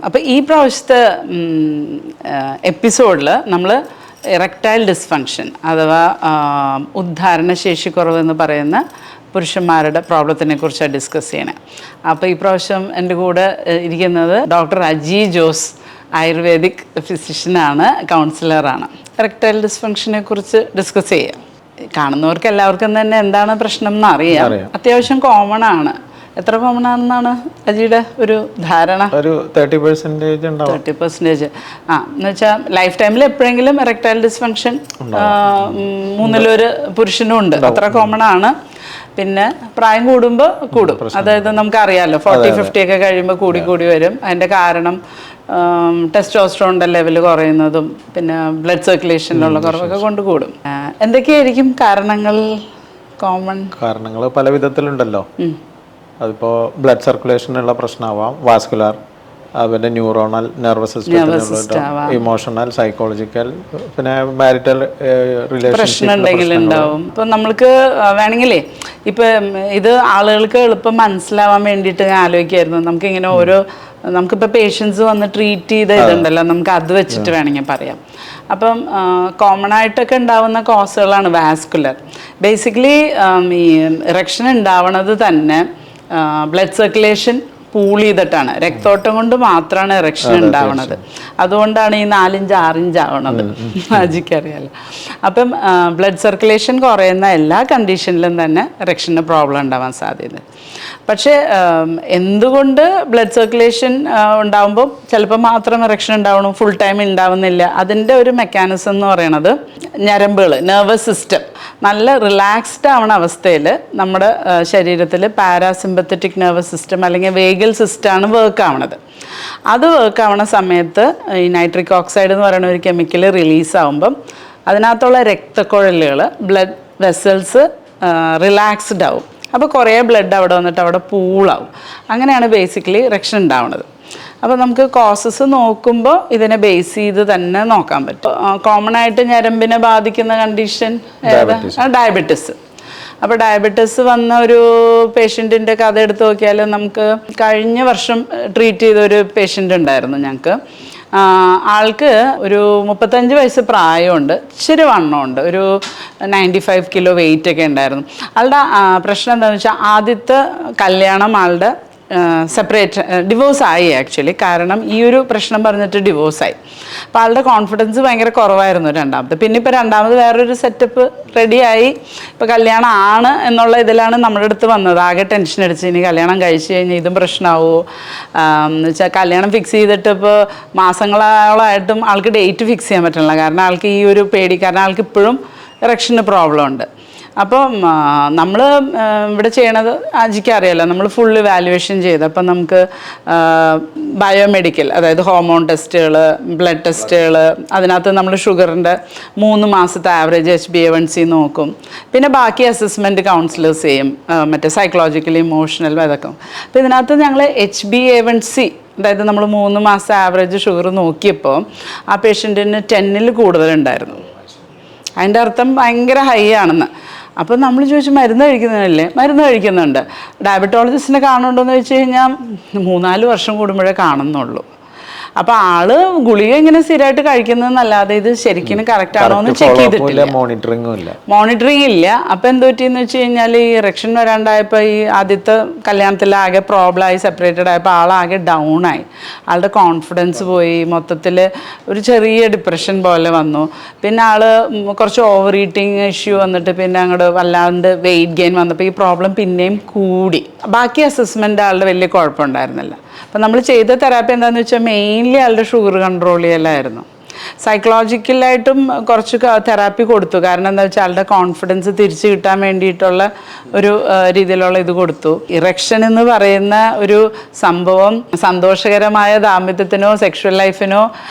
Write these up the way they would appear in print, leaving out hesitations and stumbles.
അപ്പോൾ ഈ പ്രാവശ്യത്തെ എപ്പിസോഡിൽ നമ്മൾ ഇറക്ടൈൽ ഡിസ്ഫങ്ഷൻ അഥവാ ഉദ്ധാരണശേഷി കുറവെന്ന് പറയുന്ന പുരുഷന്മാരുടെ പ്രോബ്ലത്തിനെ കുറിച്ചാണ് ഡിസ്കസ് ചെയ്യണേ. അപ്പോൾ ഈ പ്രാവശ്യം എൻ്റെ കൂടെ ഇരിക്കുന്നത് ഡോക്ടർ അജി ജോസ്, ആയുർവേദിക് ഫിസിഷ്യനാണ്, കൗൺസിലറാണ്. ഇറക്ടൈൽ ഡിസ്ഫങ്ഷനെ കുറിച്ച് ഡിസ്കസ് ചെയ്യാം. കാണുന്നവർക്ക് എല്ലാവർക്കും തന്നെ എന്താണ് പ്രശ്നം എന്ന് അറിയാം. അത്യാവശ്യം കോമൺ ആണ്. എത്ര കോമൺ ആണെന്നാണ് അജിയുടെ ഒരു ധാരണ? ഒരു 30% 30%. എന്ന് വെച്ചാൽ ലൈഫ് ടൈമിൽ എപ്പോഴെങ്കിലും ഇറക്ടൈൽ ഡിസ്ഫങ്ഷൻ 1/3 പുരുഷനും ഉണ്ട്. അത്ര കോമൺ ആണ്. പിന്നെ പ്രായം കൂടുമ്പോൾ കൂടും. അതായത് നമുക്കറിയാമല്ലോ 40-50 ഒക്കെ കഴിയുമ്പോൾ കൂടി വരും. അതിൻ്റെ കാരണം ടെസ്റ്റോസ്റ്ററോണിൻ്റെ ലെവൽ കുറയുന്നതും പിന്നെ ബ്ലഡ് സർക്കുലേഷനിലുള്ള കുറവൊക്കെ കൊണ്ട് കൂടും. എന്തൊക്കെയായിരിക്കും കാരണങ്ങൾ? കാരണങ്ങൾ പല വിധത്തിലുണ്ടല്ലോ. അതിപ്പോൾ ബ്ലഡ് സർക്കുലേഷനുള്ള പ്രശ്നമാവാം, വാസ്കുലർ, പിന്നെ neuronal, nervous system, emotional, psychological, പിന്നെ മാരിറ്റൽ പ്രശ്നം ഉണ്ടെങ്കിൽ ഉണ്ടാവും. ഇപ്പം നമ്മൾക്ക് വേണമെങ്കിലേ ഇപ്പം ഇത് ആളുകൾക്ക് എളുപ്പം മനസ്സിലാവാൻ വേണ്ടിയിട്ട് ഞാൻ ആലോചിക്കായിരുന്നു. നമുക്കിങ്ങനെ നമുക്കിപ്പോൾ പേഷ്യൻസ് വന്ന് ട്രീറ്റ് ചെയ്ത ഇതുണ്ടല്ലോ, നമുക്ക് അത് വെച്ചിട്ട് വേണമെങ്കിൽ പറയാം. അപ്പം കോമൺ ആയിട്ടൊക്കെ ഉണ്ടാവുന്ന കോസുകളാണ് വാസ്കുലർ. ബേസിക്കലി ഈ ഇറക്ഷൻ ഉണ്ടാവണത് തന്നെ ബ്ലഡ് സർക്കുലേഷൻ പൂൾ ചെയ്തിട്ടാണ്. രക്തോട്ടം കൊണ്ട് മാത്രമാണ് ഇറക്ഷൻ ഉണ്ടാവണത്. അതുകൊണ്ടാണ് ഈ 4 ഇഞ്ച് 6 ഇഞ്ച് ആവണത്. അജിക്കറിയാലോ. അപ്പം ബ്ലഡ് സർക്കുലേഷൻ കുറയുന്ന എല്ലാ കണ്ടീഷനിലും തന്നെ ഇറക്ഷന് പ്രോബ്ലം ഉണ്ടാവാൻ സാധ്യത. പക്ഷേ എന്തുകൊണ്ട് ബ്ലഡ് സർക്കുലേഷൻ ഉണ്ടാകുമ്പോൾ ചിലപ്പോൾ മാത്രം ഇറക്ഷൻ ഉണ്ടാവണം, ഫുൾ ടൈം ഉണ്ടാവുന്നില്ല? അതിൻ്റെ ഒരു മെക്കാനിസം എന്ന് പറയണത് ഞരമ്പുകൾ, നെർവസ് സിസ്റ്റം നല്ല റിലാക്സ്ഡ് ആവണ അവസ്ഥയിൽ നമ്മുടെ ശരീരത്തിൽ പാരാസിമ്പത്തറ്റിക് നെർവസ് സിസ്റ്റം അല്ലെങ്കിൽ വേഗൽ സിസ്റ്റമാണ് വർക്ക് ആവണത്. അത് വർക്ക് ആവണ സമയത്ത് ഈ നൈട്രിക് ഓക്സൈഡ് എന്ന് പറയുന്ന ഒരു കെമിക്കൽ റിലീസ് ആകുമ്പം അതിനകത്തുള്ള രക്തക്കുഴലുകൾ, ബ്ലഡ് വെസൽസ് റിലാക്സ്ഡ് ആവും. അപ്പോൾ കുറേ ബ്ലഡ് അവിടെ വന്നിട്ട് അവിടെ പൂളാവും. അങ്ങനെയാണ് ബേസിക്കലി ഇറക്ഷൻ ഉണ്ടാവുന്നത്. അപ്പോൾ നമുക്ക് കോസസ് നോക്കുമ്പോൾ ഇതിനെ ബേസ് ചെയ്ത് തന്നെ നോക്കാൻ പറ്റും. കോമൺ ആയിട്ട് ഞരമ്പിനെ ബാധിക്കുന്ന കണ്ടീഷൻ ഡയബറ്റിസ്. അപ്പോൾ ഡയബറ്റിസ് വന്ന ഒരു പേഷ്യൻറ്റിൻ്റെ കഥ എടുത്ത് നോക്കിയാൽ നമുക്ക് കഴിഞ്ഞ വർഷം ട്രീറ്റ് ചെയ്ത ഒരു പേഷ്യൻ്റ് ഉണ്ടായിരുന്നു ഞങ്ങൾക്ക്. ആൾക്ക് ഒരു 35 വയസ്സ് പ്രായമുണ്ട്, ഇച്ചിരി വണ്ണമുണ്ട്, ഒരു 95 കിലോ വെയിറ്റ് ഒക്കെ ഉണ്ടായിരുന്നു. ആളുടെ പ്രശ്നം എന്താണെന്ന് വെച്ചാൽ ആദ്യത്തെ കല്യാണം ആളുടെ ഡിവോഴ്സ് ആയി ആക്ച്വലി. കാരണം ഈ ഒരു പ്രശ്നം പറഞ്ഞിട്ട് ഡിവോഴ്സായി. അപ്പോൾ ആളുടെ കോൺഫിഡൻസ് ഭയങ്കര കുറവായിരുന്നു രണ്ടാമത്. പിന്നെ ഇപ്പോൾ രണ്ടാമത് വേറൊരു സെറ്റപ്പ് റെഡിയായി, ഇപ്പോൾ കല്യാണം ആണ് എന്നുള്ള ഇതിലാണ് നമ്മുടെ അടുത്ത് വന്നത്. ആകെ ടെൻഷൻ അടിച്ച് ഇനി കല്യാണം കഴിച്ച് കഴിഞ്ഞാൽ ഇതും പ്രശ്നമാവുമോ എന്ന് വെച്ചാൽ കല്യാണം ഫിക്സ് ചെയ്തിട്ട് ഇപ്പോൾ മാസങ്ങളായിട്ടും ആൾക്ക് ഡേറ്റ് ഫിക്സ് ചെയ്യാൻ പറ്റില്ല. കാരണം ആൾക്ക് ഈ ഒരു പേടി, കാരണം ആൾക്ക് ഇപ്പോഴും ഇറക്ഷന് പ്രോബ്ലം ഉണ്ട്. അപ്പം നമ്മൾ ഇവിടെ ചെയ്യണത് അജിക്ക് അറിയാമല്ലോ, നമ്മൾ ഫുൾ ഇവാലുവേഷൻ ചെയ്ത് അപ്പം നമുക്ക് ബയോമെഡിക്കൽ, അതായത് ഹോർമോൺ ടെസ്റ്റുകൾ, ബ്ലഡ് ടെസ്റ്റുകൾ, അതിനകത്ത് നമ്മൾ ഷുഗറിൻ്റെ 3 മാസത്തെ ആവറേജ് HbA1c നോക്കും. പിന്നെ ബാക്കി അസസ്മെൻറ്റ് കൗൺസിലേഴ്സ് ചെയ്യും, മറ്റേ സൈക്കോളജിക്കലി, ഇമോഷണൽ, അതൊക്കെ. അപ്പോൾ ഇതിനകത്ത് ഞങ്ങൾ HbA1c, അതായത് നമ്മൾ 3 മാസം ആവറേജ് ഷുഗർ നോക്കിയപ്പോൾ ആ പേഷ്യൻറ്റിന് 10-ൽ കൂടുതലുണ്ടായിരുന്നു. അതിൻ്റെ അർത്ഥം ഭയങ്കര ഹൈ ആണെന്ന്. അപ്പോൾ നമ്മൾ ചോദിച്ചു മരുന്ന് കഴിക്കുന്നതല്ലേ? മരുന്ന് കഴിക്കുന്നുണ്ട്. ഡയബറ്റോളജിസ്റ്റിനെ കാണുന്നുണ്ടോയെന്ന് ചോദിച്ചു കഴിഞ്ഞാൽ 3-4 വർഷം കൂടുമ്പോഴേ കാണുന്നുള്ളൂ. അപ്പോൾ ആള് ഗുളിക ഇങ്ങനെ സ്ഥിരമായിട്ട് കഴിക്കുന്നതെന്നല്ലാതെ ഇത് ശരിക്കും കറക്റ്റ് ആണോ എന്ന് ചെക്ക് ചെയ്തിട്ടില്ല, മോണിറ്ററിങ് ഇല്ല. അപ്പം എന്ത് പറ്റിയെന്ന് വെച്ച് കഴിഞ്ഞാൽ ഈ ഇറക്ഷൻ വരാണ്ടായപ്പോൾ ഈ ആദ്യത്തെ കല്യാണത്തിൽ ആകെ പ്രോബ്ലമായി, സെപ്പറേറ്റഡ് ആയപ്പോൾ ആളാകെ ഡൗൺ ആയി. ആളുടെ കോൺഫിഡൻസ് പോയി, മൊത്തത്തിൽ ഒരു ചെറിയ ഡിപ്രഷൻ പോലെ വന്നു. പിന്നെ ആള് കുറച്ച് ഓവർ ഈറ്റിംഗ് ഇഷ്യൂ വന്നിട്ട് പിന്നെ അങ്ങോട്ട് വല്ലാണ്ട് വെയിറ്റ് ഗെയിൻ വന്നപ്പോൾ ഈ പ്രോബ്ലം പിന്നെയും കൂടി. ബാക്കി അസസ്മെൻ്റ് ആളുടെ വലിയ കുഴപ്പമുണ്ടായിരുന്നില്ല. അപ്പം നമ്മൾ ചെയ്ത തെറാപ്പി എന്താണെന്ന് വെച്ചാൽ മെയിൻലി ആളുടെ ഷുഗർ കൺട്രോൾ ചെയ്യലായിരുന്നു. സൈക്കോളജിക്കലായിട്ടും കുറച്ച് തെറാപ്പി കൊടുത്തു. കാരണം എന്താ വെച്ചാൽ ആളുടെ കോൺഫിഡൻസ് തിരിച്ചു കിട്ടാൻ വേണ്ടിയിട്ടുള്ള ഒരു രീതിയിലുള്ള ഇത് കൊടുത്തു. ഇറക്ഷൻ എന്ന് പറയുന്ന ഒരു സംഭവം സന്തോഷകരമായ ദാമ്പത്യത്തിനോ സെക്ഷുവൽ ലൈഫിനോ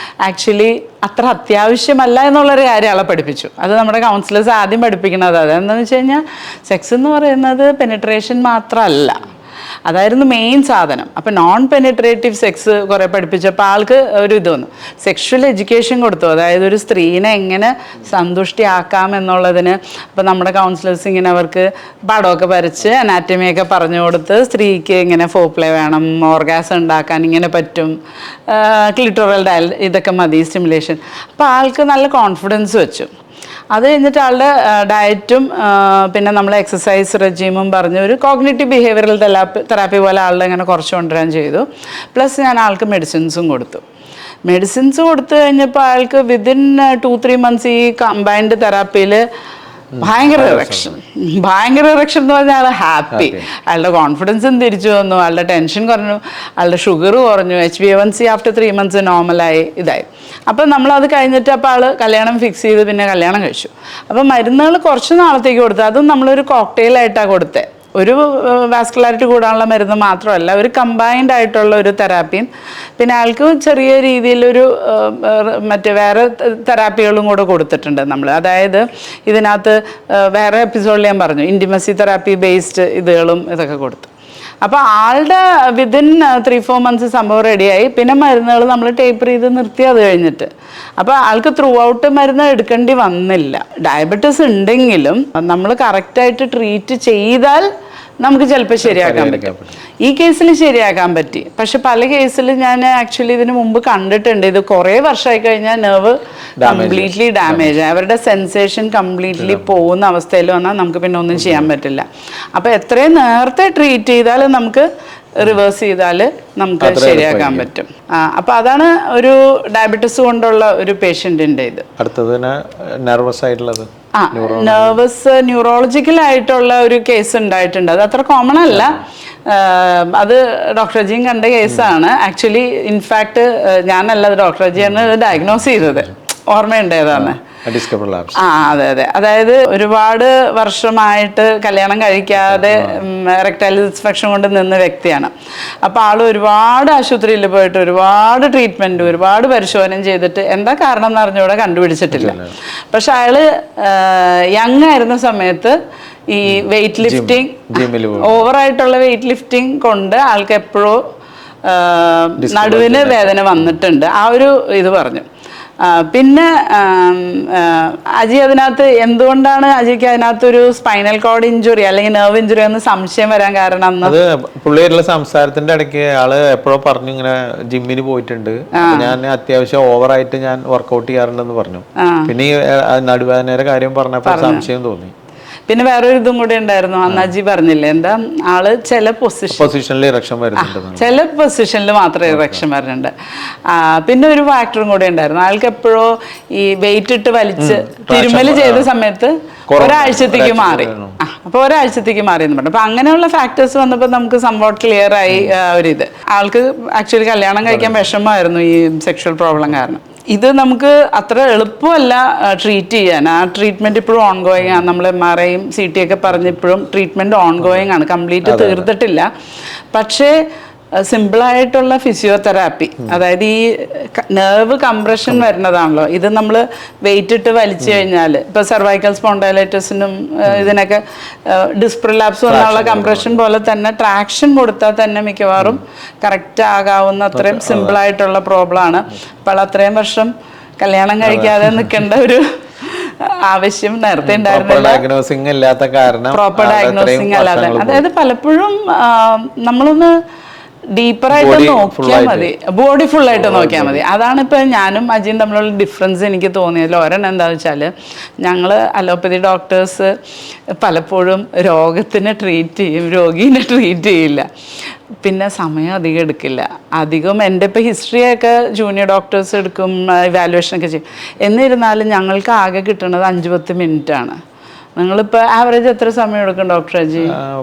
ആക്ച്വലി അത്ര അത്യാവശ്യമല്ല എന്നുള്ളൊരു കാര്യം ആളെ പഠിപ്പിച്ചു. അത് നമ്മുടെ കൗൺസിലേഴ്സ് ആദ്യം പഠിപ്പിക്കുന്നത്. അതെന്താണെന്ന് വെച്ച് കഴിഞ്ഞാൽ സെക്സ് എന്ന് പറയുന്നത് പെനിട്രേഷൻ മാത്രമല്ല, അതായിരുന്നു മെയിൻ സാധനം. അപ്പം നോൺ പെനിട്രേറ്റീവ് സെക്സ് കുറേ പഠിപ്പിച്ചപ്പോൾ ആൾക്ക് ഒരു ഇത് വന്നു. സെക്ഷൽ എഡ്യൂക്കേഷൻ കൊടുത്തു, അതായത് ഒരു സ്ത്രീനെ എങ്ങനെ സന്തുഷ്ടിയാക്കാം എന്നുള്ളതിന്. അപ്പം നമ്മുടെ കൗൺസിലേഴ്സ് ഇങ്ങനെ അവർക്ക് പടമൊക്കെ വരച്ച് അനാറ്റമിയൊക്കെ പറഞ്ഞു കൊടുത്ത് സ്ത്രീക്ക് ഇങ്ങനെ ഫോപ്ലേ വേണം, ഓർഗാസം ഉണ്ടാക്കാൻ ഇങ്ങനെ പറ്റും, ക്ലിറ്റോറൽ ഇതൊക്കെ മതി സ്റ്റിമുലേഷൻ. അപ്പോൾ ആൾക്ക് നല്ല കോൺഫിഡൻസ് വെച്ചു. അത് കഴിഞ്ഞിട്ട് ആളുടെ ഡയറ്റും പിന്നെ നമ്മൾ എക്സസൈസ് റെജീമും പറഞ്ഞ് ഒരു കോഗ്നിറ്റീവ് ബിഹേവിയറൽ തെറാപ്പി പോലെ ആളുടെ ഇങ്ങനെ കുറച്ച് കൊണ്ടുവരാൻ ചെയ്തു. പ്ലസ് ഞാൻ ആൾക്ക് മെഡിസിൻസും കൊടുത്തു. മെഡിസിൻസ് കൊടുത്തു കഴിഞ്ഞപ്പോൾ ആൾക്ക് വിതിൻ 2-3 months ഈ കമ്പൈൻഡ് തെറാപ്പിയിൽ ഭയങ്കര ഇറക്ഷൻ എന്ന് പറഞ്ഞാൽ ആൾ ഹാപ്പി. അയാളുടെ കോൺഫിഡൻസും തിരിച്ചു വന്നു, ആളുടെ ടെൻഷൻ കുറഞ്ഞു, ആളുടെ ഷുഗർ കുറഞ്ഞു, HbA1c ആഫ്റ്റർ 3 months നോർമലായി ഇതായി. അപ്പം നമ്മളത് കഴിഞ്ഞിട്ട് അപ്പോൾ ആൾ കല്യാണം ഫിക്സ് ചെയ്ത് പിന്നെ കല്യാണം കഴിച്ചു. അപ്പം മരുന്നുകൾ കുറച്ച് നാളത്തേക്ക് കൊടുത്തു. അതും നമ്മളൊരു കോക്ടെയിലായിട്ടാണ് കൊടുത്തത്. ഒരു വാസ്കുലാരിറ്റി കൂടാനുള്ള മരുന്ന് മാത്രമല്ല, ഒരു കമ്പൈൻഡ് ആയിട്ടുള്ള ഒരു തെറാപ്പിയും പിന്നെ ആൾക്ക് ചെറിയ രീതിയിലൊരു മറ്റേ വേറെ തെറാപ്പികളും കൂടെ കൊടുത്തിട്ടുണ്ട് നമ്മൾ. അതായത് ഇതിനകത്ത് വേറെ എപ്പിസോഡിൽ ഞാൻ പറഞ്ഞു ഇൻറ്റിമസി തെറാപ്പി ബേസ്ഡ് ഇതൊക്കെ കൊടുത്തു. അപ്പോൾ ആളുടെ വിതിൻ 3-4 months സംഭവം റെഡിയായി. പിന്നെ മരുന്നുകൾ നമ്മൾ ടേപ്പർ ചെയ്ത് നിർത്തി അത് കഴിഞ്ഞിട്ട്. അപ്പോൾ ആൾക്ക് ത്രൂ ഔട്ട് മരുന്ന് എടുക്കേണ്ടി വന്നില്ല. ഡയബറ്റീസ് ഉണ്ടെങ്കിലും നമ്മൾ കറക്റ്റായിട്ട് ട്രീറ്റ് ചെയ്താൽ നമുക്ക് ചിലപ്പോൾ ശരിയാക്കാൻ പറ്റും. ഈ കേസിൽ ശരിയാക്കാൻ പറ്റി. പക്ഷെ പല കേസിൽ ഞാൻ ആക്ച്വലി ഇതിന് മുമ്പ് കണ്ടിട്ടുണ്ട്, ഇത് കുറേ വർഷമായി കഴിഞ്ഞാൽ നെർവ് കംപ്ലീറ്റ്ലി ഡാമേജ്, അവരുടെ സെൻസേഷൻ കംപ്ലീറ്റ്ലി പോകുന്ന അവസ്ഥയിൽ വന്നാൽ നമുക്ക് പിന്നെ ഒന്നും ചെയ്യാൻ പറ്റില്ല. അപ്പോൾ എത്രയും നേരത്തെ ട്രീറ്റ് ചെയ്താൽ നമുക്ക് റിവേഴ്സ് ചെയ്താൽ നമുക്ക് ശരിയാക്കാൻ പറ്റും. അപ്പോൾ അതാണ് ഒരു ഡയബറ്റീസ് കൊണ്ടുള്ള ഒരു പേഷ്യൻറ്റിൻ്റെ ഇത്. അടുത്തത് നെർവസ് ആയിട്ടുള്ളത് നെർവസ് ന്യൂറോളജിക്കലായിട്ടുള്ള ഒരു കേസ് ഉണ്ടായിട്ടുണ്ട്. അത് അത്ര കോമൺ അല്ല. അത് ഡോക്ടർ അജിയും കണ്ട കേസാണ്. ആക്ച്വലി ഇൻഫാക്ട് ഞാനല്ല, ഡോക്ടർ അജിയാണ് ഡയഗ്നോസ് ചെയ്തത്. ഓർമ്മയുണ്ട് ഏതാണ്? അതെ. അതായത് ഒരുപാട് വർഷമായിട്ട് കല്യാണം കഴിക്കാതെ എറക്ടൈൽ ഡിസ്ഫങ്ഷൻ കൊണ്ട് നിന്ന വ്യക്തിയാണ്. അപ്പോൾ ആൾ ഒരുപാട് ആശുപത്രിയിൽ പോയിട്ട് ഒരുപാട് ട്രീറ്റ്മെൻറ്റ് ഒരുപാട് പരിശോധന ചെയ്തിട്ട് എന്താ കാരണം എന്ന് അറിഞ്ഞൂടെ കണ്ടുപിടിച്ചിട്ടില്ല. പക്ഷെ അയാൾ യങ് ആയിരുന്ന സമയത്ത് ഈ വെയിറ്റ് ലിഫ്റ്റിംഗ്, ഓവറായിട്ടുള്ള വെയിറ്റ് ലിഫ്റ്റിംഗ് കൊണ്ട് ആൾക്ക് എപ്പോഴോ നടുവിന് വേദന വന്നിട്ടുണ്ട്. ആ ഒരു ഇത് പറഞ്ഞു. പിന്നെ അജി അതിനകത്ത് എന്തുകൊണ്ടാണ് അജിക്ക് അതിനകത്തൊരു സ്പൈനൽ കോഡ് ഇഞ്ചുറി അല്ലെങ്കിൽ നെർവ് ഇഞ്ചുറി എന്ന് സംശയം വരാൻ കാരണം? അത് പുള്ളിയുള്ള സംസാരത്തിന്റെ ഇടയ്ക്ക് ആള് എപ്പോഴോ പറഞ്ഞു ഇങ്ങനെ ജിമ്മിന് പോയിട്ടുണ്ട്, ഞാൻ അത്യാവശ്യം ഓവറായിട്ട് ഞാൻ വർക്കൗട്ട് ചെയ്യാറുണ്ടെന്ന് പറഞ്ഞു. പിന്നെ ഈ നടുവേദനയുടെ കാര്യം പറഞ്ഞപ്പോൾ സംശയം തോന്നി. പിന്നെ വേറൊരു ഇതും കൂടെ ഉണ്ടായിരുന്നു, അന്ന് അജി പറഞ്ഞില്ലേ, എന്താ ആള് ചില പൊസിഷനിൽ ഇറക്ഷൻ വരുന്നുണ്ട്, ചില പൊസിഷനിൽ മാത്രമേ ഇറക്ഷൻ വരുന്നുണ്ട്. പിന്നെ ഒരു ഫാക്ടറും കൂടെ ഉണ്ടായിരുന്നു, ആൾക്ക് എപ്പോഴോ ഈ വെയിറ്റ് ഇട്ട് വലിച്ച് തിരുമല് ചെയ്ത സമയത്ത് ഒരാഴ്ചത്തേക്ക് മാറി. അപ്പോൾ ഒരാഴ്ചത്തേക്ക് മാറിയെന്ന് പറഞ്ഞു. അപ്പോൾ അങ്ങനെയുള്ള ഫാക്ടേഴ്സ് വന്നപ്പോൾ നമുക്ക് സംഭവം ക്ലിയർ ആയി. ഒരിത് ആൾക്ക് ആക്ച്വലി കല്യാണം കഴിക്കാൻ വിഷമമായിരുന്നു ഈ സെക്ഷൽ പ്രോബ്ലം കാരണം. ഇത് നമുക്ക് അത്ര എളുപ്പമല്ല ട്രീറ്റ് ചെയ്യാൻ. ആ ട്രീറ്റ്മെൻറ്റ് ഇപ്പോഴും ഓൺഗോയിങ് ആണ്. നമ്മൾ MRIയും CT ഒക്കെ പറഞ്ഞിപ്പോഴും ട്രീറ്റ്മെൻറ്റ് ഓൺഗോയിങ് ആണ്, കംപ്ലീറ്റ് തീർത്തിട്ടില്ല. പക്ഷേ സിമ്പിളായിട്ടുള്ള ഫിസിയോതെറാപ്പി, അതായത് ഈ നെർവ് കംപ്രഷൻ വരുന്നതാണല്ലോ, ഇത് നമ്മൾ വെയിറ്റ് ഇട്ട് വലിച്ചു കഴിഞ്ഞാൽ ഇപ്പോൾ സെർവൈക്കൽ സ്പോണ്ടൈലൈറ്റിസിനും ഇതിനൊക്കെ ഡിസ്ക് പ്രിലാപ്സ് വന്നുള്ള കംപ്രഷൻ പോലെ തന്നെ ട്രാക്ഷൻ കൊടുത്താൽ തന്നെ മിക്കവാറും കറക്റ്റ് ആകാവുന്ന അത്രയും സിമ്പിളായിട്ടുള്ള പ്രോബ്ലമാണ്. അപ്പോൾ അത്രയും വർഷം കല്യാണം കഴിക്കാതെ നിൽക്കേണ്ട ഒരു ആവശ്യം നേരത്തെ ഉണ്ടായിരുന്നില്ല. പ്രോപ്പർ ഡയഗ്നോസിങ് അല്ലാതെ, അതായത് പലപ്പോഴും നമ്മളൊന്ന് ഡീപ്പറായിട്ട് നോക്കിയാൽ മതി, ബോഡി ഫുള്ളായിട്ട് നോക്കിയാൽ മതി. അതാണ് ഇപ്പോൾ ഞാനും അജിയും തമ്മിലുള്ള ഡിഫറൻസ് എനിക്ക് തോന്നിയതിൽ ഒരെണ്ണം എന്താണെന്ന് വെച്ചാൽ, ഞങ്ങൾ അലോപ്പതി ഡോക്ടേഴ്സ് പലപ്പോഴും രോഗത്തിനെ ട്രീറ്റ് ചെയ്യും, രോഗീനെ ട്രീറ്റ് ചെയ്യില്ല. പിന്നെ സമയം അധികം എടുക്കില്ല. അധികം എൻ്റെ ഇപ്പോൾ ഹിസ്റ്ററിയൊക്കെ ജൂനിയർ ഡോക്ടേഴ്സ് എടുക്കും, ഇവാലുവേഷനൊക്കെ ചെയ്യും. എന്നിരുന്നാലും ഞങ്ങൾക്ക് ആകെ കിട്ടുന്നത് 5-10 മിനിറ്റാണ്. നിങ്ങളിപ്പോൾ ആവറേജ് എത്ര സമയം എടുക്കും ഡോക്ടർ അജി?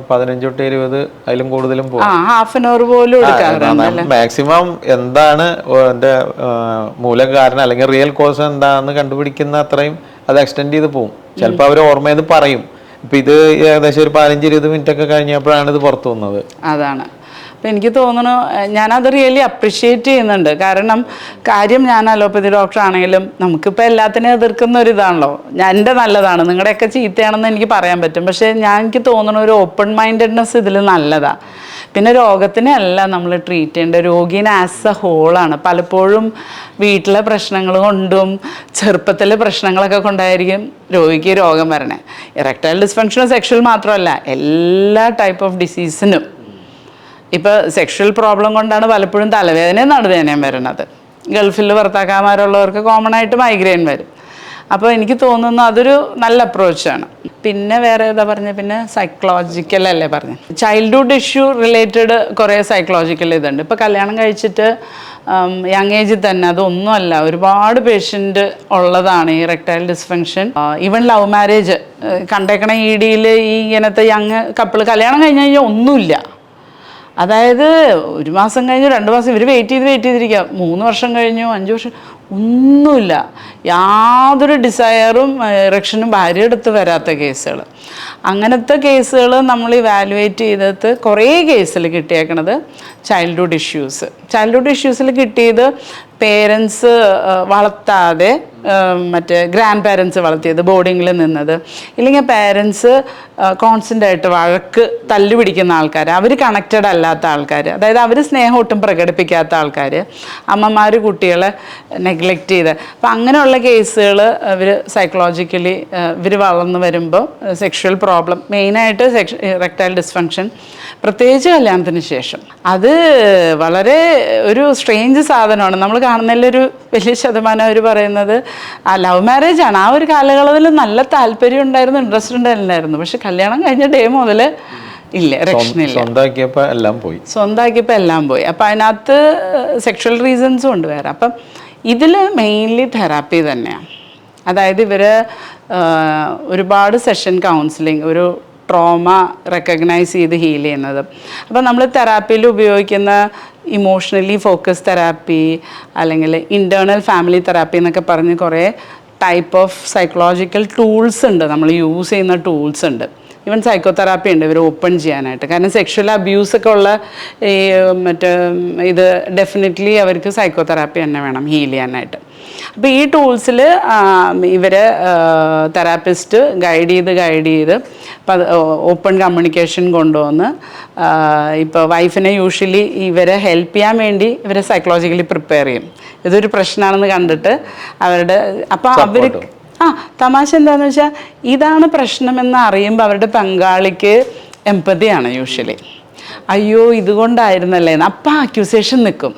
15 to 20 അതിലും കൂടുതലും പോകും. ഹാഫ് ആൻ അവർ പോലും എടുക്കാറുണ്ട്. മാക്സിമം എന്താണ് എൻ്റെ മൂലകാരണം അല്ലെങ്കിൽ റിയൽ കോസ് എന്താണെന്ന് കണ്ടുപിടിക്കുന്ന അത്രയും അത് എക്സ്റ്റെൻഡ് ചെയ്ത് പോകും. ചിലപ്പോൾ അവർ ഓർമ്മയത് പറയും. ഇപ്പം ഇത് ഏകദേശം ഒരു 15-20 മിനിറ്റ് ഒക്കെ കഴിഞ്ഞപ്പോഴാണ് ഇത് പുറത്തു വന്നത്. അതാണ്. അപ്പം എനിക്ക് തോന്നുന്നു ഞാനത് റിയലി അപ്രിഷ്യേറ്റ് ചെയ്യുന്നുണ്ട്. കാരണം ഞാൻ അലോപ്പതി ഡോക്ടർ ആണെങ്കിലും നമുക്കിപ്പോൾ എല്ലാത്തിനെയും എതിർക്കുന്ന ഒരു ഇതാണല്ലോ. എൻ്റെ നല്ലതാണ്, നിങ്ങളുടെയൊക്കെ ചീത്തയാണെന്ന് എനിക്ക് പറയാൻ പറ്റും. പക്ഷേ എനിക്ക് തോന്നുന്നു ഒരു ഓപ്പൺ മൈൻഡഡ്നെസ് ഇതിൽ നല്ലതാണ്. പിന്നെ രോഗത്തിനല്ല നമ്മൾ ട്രീറ്റ് ചെയ്യേണ്ട, രോഗീനെ ആസ് എ ഹോളാണ്. പലപ്പോഴും വീട്ടിലെ പ്രശ്നങ്ങൾ കൊണ്ടും ചെറുപ്പത്തിലെ പ്രശ്നങ്ങളൊക്കെ കൊണ്ടായിരിക്കും രോഗിക്ക് രോഗം വരണേ. ഇറക്ടൈൽ ഡിസ്ഫങ്ഷൻ സെക്ഷൽ മാത്രമല്ല, എല്ലാ ടൈപ്പ് ഓഫ് ഡിസീസിനും. ഇപ്പോൾ സെക്ഷൽ പ്രോബ്ലം കൊണ്ടാണ് പലപ്പോഴും തലവേദനയും നടുവേദനയും വരുന്നത്. ഗൾഫിൽ ഭർത്താക്കന്മാരുള്ളവർക്ക് കോമൺ ആയിട്ട് മൈഗ്രെയിൻ വരും. അപ്പോൾ എനിക്ക് തോന്നുന്നു അതൊരു നല്ല അപ്രോച്ചാണ്. പിന്നെ വേറെ ഏതാ പറഞ്ഞത്, പിന്നെ സൈക്കോളജിക്കൽ അല്ലേ പറഞ്ഞത്, ചൈൽഡ്ഹുഡ് ഇഷ്യൂ റിലേറ്റഡ് കുറേ സൈക്കോളജിക്കൽ ഇതുണ്ട്. ഇപ്പോൾ കല്യാണം കഴിച്ചിട്ട് യങ് ഏജിൽ തന്നെ അതൊന്നുമല്ല, ഒരുപാട് പേഷ്യൻ്റ് ഉള്ളതാണ് ഈ erectile dysfunction. Even love marriage കണ്ടേക്കണ ED-യിൽ ഈ ഇങ്ങനത്തെ യങ് കപ്പിൾ കല്യാണം കഴിഞ്ഞ് കഴിഞ്ഞാൽ ഒന്നുമില്ല. അതായത് 1 മാസം കഴിഞ്ഞു, 2 മാസം ഇവർ വെയിറ്റ് ചെയ്തിരിക്കുക, 3 വർഷം കഴിഞ്ഞു, 5 വർഷം, ഒന്നുമില്ല, യാതൊരു ഡിസയറും ഇറക്ഷനും ഭാര്യ എടുത്ത് വരാത്ത കേസുകൾ. അങ്ങനത്തെ കേസുകൾ നമ്മൾ ഇവാലുവേറ്റ് ചെയ്തിട്ട് കുറേ കേസിൽ കിട്ടിയേക്കണത് ചൈൽഡ്ഹുഡ് ഇഷ്യൂസിൽ കിട്ടിയത് പേരൻസ് വളർത്താതെ മറ്റേ ഗ്രാൻഡ് പാരൻസ് വളർത്തിയത്, ബോർഡിങ്ങിൽ നിന്നത്, ഇല്ലെങ്കിൽ പേരൻസ് കോൺസ്റ്റൻ്റ് ആയിട്ട് വഴക്ക് തല്ലുപിടിക്കുന്ന ആൾക്കാർ, അവർ കണക്റ്റഡ് അല്ലാത്ത ആൾക്കാർ, അതായത് അവർ സ്നേഹം ഒട്ടും പ്രകടിപ്പിക്കാത്ത ആൾക്കാർ, അമ്മമാർ കുട്ടികളെ നെഗ്ലക്റ്റ് ചെയ്ത്. അപ്പം അങ്ങനെയുള്ള കേസുകൾ ഇവർ സൈക്കോളജിക്കലി ഇവർ വളർന്നു വരുമ്പോൾ സെക്ഷൽ പ്രോബ്ലം, മെയിനായിട്ട് ഇറക്ടൈൽ ഡിസ്ഫങ്ഷൻ, പ്രത്യേകിച്ച് കല്യാണത്തിന് ശേഷം, അത് വളരെ ഒരു സ്ട്രേഞ്ച് സാധനമാണ്. നമ്മൾ കാണുന്നതിലൊരു വലിയ ശതമാനം അവർ പറയുന്നത് ലവ് മാരേജ് ആണ്. ആ ഒരു കാലയളവിൽ നല്ല താല്പര്യം ഉണ്ടായിരുന്നു, ഇൻട്രസ്റ്റ് ഉണ്ടായിരുന്നു, പക്ഷെ കല്യാണം കഴിഞ്ഞ ഡേ മുതൽ ഇല്ല, ഇറക്ഷനില്ല, സ്വന്തമാക്കിയപ്പോൾ എല്ലാം പോയി. അപ്പം അതിനകത്ത് സെക്ഷൽ റീസൺസും ഉണ്ട് വേറെ. അപ്പം ഇതിൽ മെയിൻലി തെറാപ്പി തന്നെയാണ്. അതായത് ഇവർ ഒരുപാട് സെഷൻ കൗൺസിലിംഗ്, ഒരു ട്രോമ റെക്കഗ്നൈസ് ചെയ്ത് ഹീൽ ചെയ്യുന്നത്. അപ്പം നമ്മൾ തെറാപ്പിയിൽ ഉപയോഗിക്കുന്ന ഇമോഷണലി ഫോക്കസ് തെറാപ്പി അല്ലെങ്കിൽ ഇൻറ്റേർണൽ ഫാമിലി തെറാപ്പി എന്നൊക്കെ പറഞ്ഞ് കുറേ ടൈപ്പ് ഓഫ് സൈക്കോളജിക്കൽ ടൂൾസ് ഉണ്ട്, നമ്മൾ യൂസ് ചെയ്യുന്ന ടൂൾസ് ഉണ്ട്. ഈവൻ സൈക്കോതെറാപ്പി ഉണ്ട് ഇവർ ഓപ്പൺ ചെയ്യാനായിട്ട്. കാരണം സെക്ഷൽ അബ്യൂസൊക്കെ ഉള്ള ഈ മറ്റേ ഇത് ഡെഫിനറ്റ്ലി അവർക്ക് സൈക്കോതെറാപ്പി തന്നെ വേണം ഹീൽ ചെയ്യാനായിട്ട്. അപ്പോൾ ഈ ടൂൾസിൽ ഇവർ തെറാപ്പിസ്റ്റ് ഗൈഡ് ചെയ്ത് ഓപ്പൺ കമ്മ്യൂണിക്കേഷൻ കൊണ്ടുവന്ന്, ഇപ്പോൾ വൈഫിനെ യൂഷ്വലി ഇവരെ ഹെൽപ്പ് ചെയ്യാൻ വേണ്ടി ഇവരെ സൈക്കോളജിക്കലി പ്രിപ്പയർ ചെയ്യും. ഇതൊരു പ്രശ്നമാണെന്ന് കണ്ടിട്ട് അവരുടെ, അപ്പോൾ അവർ തമാശ എന്താണെന്ന് വെച്ചാൽ ഇതാണ് പ്രശ്നമെന്ന് അറിയുമ്പോൾ അവരുടെ പങ്കാളിക്ക് എമ്പതിയാണ് യൂഷ്വലി. അയ്യോ ഇതുകൊണ്ടായിരുന്നല്ലേ എന്ന്. അപ്പം അക്യൂസേഷൻ നിൽക്കും.